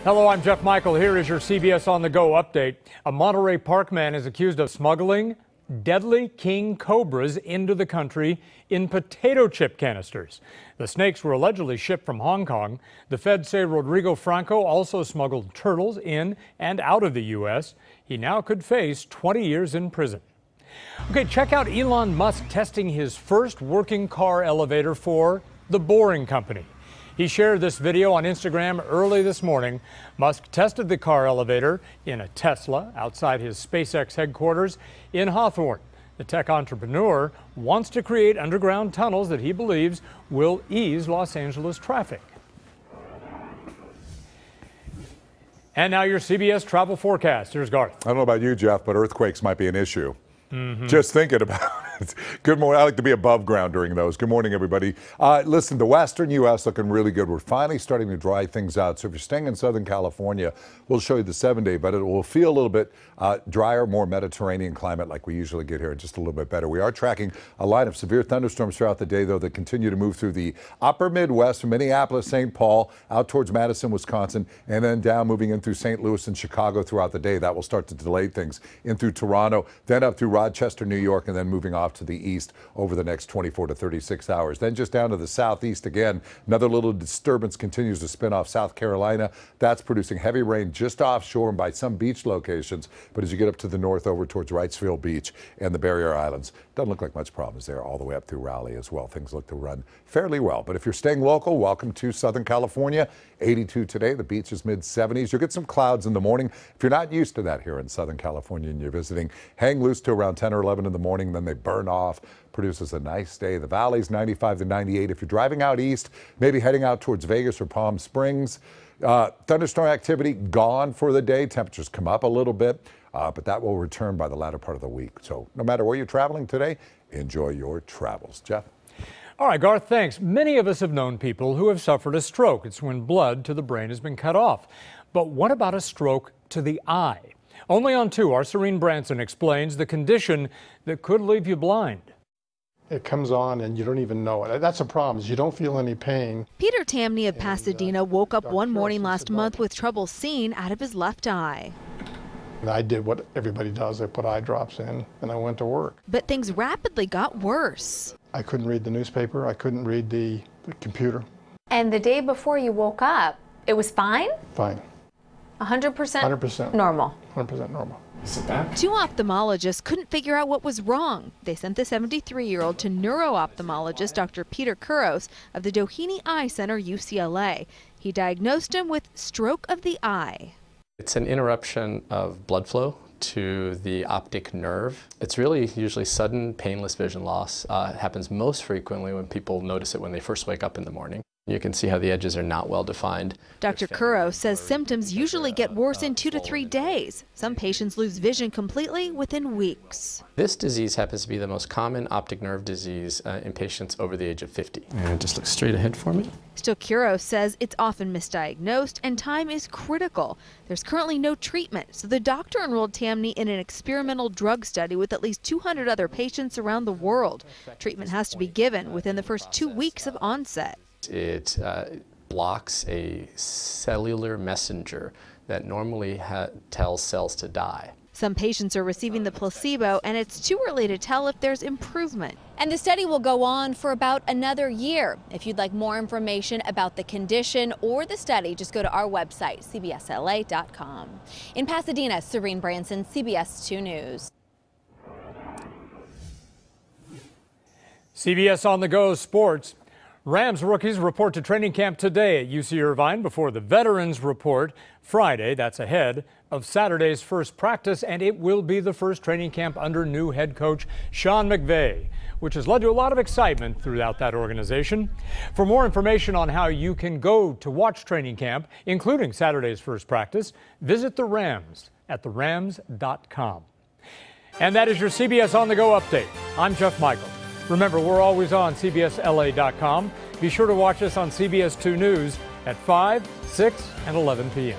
Hello, I'm Jeff Michael. Here is your CBS On The Go update. A Monterey Park man is accused of smuggling deadly king cobras into the country in potato chip canisters. The snakes were allegedly shipped from Hong Kong. The feds say Rodrigo Franco also smuggled turtles in and out of the U.S. He now could face 20 years in prison. Okay, check out Elon Musk testing his first working car elevator for The Boring Company. He shared this video on Instagram early this morning. Musk tested the car elevator in a Tesla outside his SpaceX headquarters in Hawthorne. The tech entrepreneur wants to create underground tunnels that he believes will ease Los Angeles traffic. And now your CBS travel forecast. Here's Garth. I don't know about you, Jeff, but earthquakes might be an issue. Just thinking about it. Good morning. I like to be above ground during those. Good morning, everybody. Listen, the western U.S. looking really good. We're finally starting to dry things out. So if you're staying in Southern California, we'll show you the 7-day, but it will feel a little bit drier, more Mediterranean climate like we usually get here, just a little bit better. We are tracking a line of severe thunderstorms throughout the day, though, that continue to move through the upper Midwest from Minneapolis, St. Paul, out towards Madison, Wisconsin, and then down moving in through St. Louis and Chicago throughout the day. That will start to delay things in through Toronto, then up through Rochester, New York, and then moving off to the east over the next 24 to 36 hours. Then just down to the southeast again, another little disturbance continues to spin off South Carolina. That's producing heavy rain just offshore and by some beach locations. But as you get up to the north over towards Wrightsville Beach and the Barrier Islands, doesn't look like much problems there all the way up through Raleigh as well. Things look to run fairly well. But if you're staying local, welcome to Southern California. 82 today. The beach is mid-70s. You'll get some clouds in the morning. If you're not used to that here in Southern California and you're visiting, hang loose to around 10 or 11 in the morning. Then they burn off. Produces a nice day. The valley's 95 to 98. If you're driving out east, maybe heading out towards Vegas or Palm Springs, thunderstorm activity gone for the day. Temperatures come up a little bit, but that will return by the latter part of the week. So no matter where you're traveling today, enjoy your travels. Jeff? All right, Garth, thanks. Many of us have known people who have suffered a stroke. It's when blood to the brain has been cut off. But what about a stroke to the eye? Only on 2, our Sharon Branson explains the condition that could leave you blind. It comes on and you don't even know it. That's a problem, is you don't feel any pain. Peter Tamney of Pasadena woke up one morning last month with trouble seeing out of his left eye. And I did what everybody does. I put eye drops in and I went to work. But things rapidly got worse. I couldn't read the newspaper. I couldn't read the computer. And the day before you woke up, it was fine? Fine. 100%? 100%. Normal. 100% normal. Two ophthalmologists couldn't figure out what was wrong. They sent the 73-year-old to neuro-ophthalmologist Dr. Peter Kuros of the Doheny Eye Center, UCLA. He diagnosed him with stroke of the eye. It's an interruption of blood flow to the optic nerve. It's really usually sudden, painless vision loss. It happens most frequently when people notice it when they first wake up in the morning. You can see how the edges are not well defined. Dr. Kuros says symptoms usually get worse in 2 to 3 days. Some patients lose vision completely within weeks. This disease happens to be the most common optic nerve disease in patients over the age of 50. And just look straight ahead for me. Still, Kuros says it's often misdiagnosed and time is critical. There's currently no treatment, so the doctor enrolled Tamney in an experimental drug study with at least 200 other patients around the world. Treatment has to be given within the first 2 weeks of onset. It blocks a cellular messenger that normally tells cells to die. Some patients are receiving the placebo, and it's too early to tell if there's improvement. And the study will go on for about another year. If you'd like more information about the condition or the study, just go to our website, cbsla.com. In Pasadena, Sharon Branson, CBS 2 News. CBS On The Go Sports. Rams rookies report to training camp today at UC Irvine before the veterans report Friday. That's ahead of Saturday's first practice, and it will be the first training camp under new head coach Sean McVay, which has led to a lot of excitement throughout that organization. For more information on how you can go to watch training camp, including Saturday's first practice, visit the Rams at therams.com. And that is your CBS On The Go update. I'm Jeff Michael. Remember, we're always on CBSLA.com. Be sure to watch us on CBS 2 News at 5, 6, and 11 p.m.